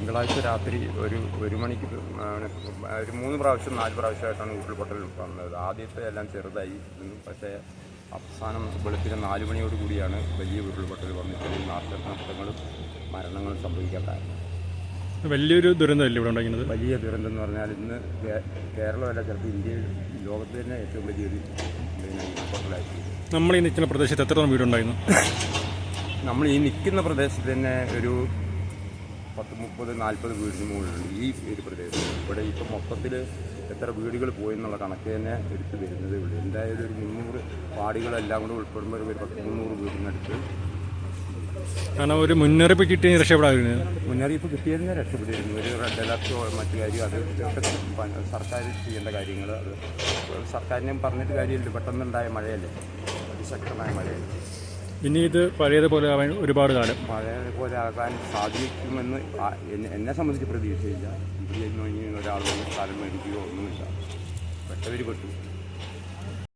തിങ്കളാഴ്ച രാത്രി ഒരു മണിക്ക് ഒരു 3 പ്രാവശ്യം 4 പ്രാവശ്യമായിട്ടാണ് ഉരുൾപൊട്ടൽ വന്നത്. ആദ്യത്തെ എല്ലാം ചെറുതായി, പക്ഷേ അവസാനം വെളുപ്പിന് 4 മണിയോട് കൂടിയാണ് വലിയ ഉരുൾപൊട്ടൽ വന്നിട്ട് നാശനഷ്ടങ്ങളും മരണങ്ങളും സംഭവിക്കാൻ കാരണം. വലിയൊരു ദുരന്തമല്ലേ ഇവിടെ ഉണ്ടായിരുന്നത്? വലിയ ദുരന്തം എന്ന് പറഞ്ഞാൽ ഇന്ന് കേരളമല്ല, ചിലപ്പോൾ ഇന്ത്യയിൽ ലോകത്തിൽ തന്നെ ഏറ്റവും വലിയൊരു ഉരുൾപൊട്ടലായിരിക്കും. നമ്മൾ ഈ നിൽക്കുന്ന പ്രദേശത്ത് എത്രത്തോളം വീടുണ്ടായിരുന്നു? നമ്മൾ ഈ നിൽക്കുന്ന പ്രദേശത്ത് തന്നെ ഒരു 10-30-40 വീടിന് മുകളിലുണ്ട് ഈ ഒരു പ്രദേശം. ഇവിടെ ഇപ്പം മൊത്തത്തിൽ എത്ര വീടുകൾ പോയി എന്നുള്ള കണക്ക് തന്നെ എടുത്ത് വരുന്നതേ ഉള്ളൂ. എന്തായാലും ഒരു 300 പാടികളെല്ലാം കൂടെ ഉൾപ്പെടുമ്പോൾ ഒരു 10-300 വീടിനടുത്ത്. കാരണം ഒരു മുന്നറിയിപ്പ് കിട്ടിയ രക്ഷപ്പെടാതിരുന്നു. മുന്നറിയിപ്പ് കിട്ടിയതിനെ രക്ഷപ്പെട്ടിരുന്നു. ഒരു റെഡ് അലർട്ടോ മറ്റു കാര്യം അത് സർക്കാർ ചെയ്യേണ്ട കാര്യങ്ങൾ, അത് സർക്കാരിനെയും പറഞ്ഞിട്ട് കാര്യമില്ല. പെട്ടെന്നുണ്ടായ മഴയല്ലേ, അതിശക്തമായ മഴയല്ലേ. ഇനി ഇത് പഴയതുപോലെ ആവാൻ ഒരുപാട് കാലം പഴയതുപോലെ ആകാൻ സാധിക്കുമെന്ന് എന്നെ സംബന്ധിച്ച് പ്രതീക്ഷയില്ല. ഇവിടെ ഇനി ഒരാൾ സ്ഥലം മേടിക്കുകയോ ഒന്നുമില്ല. പെട്ടവർ പെട്ടു.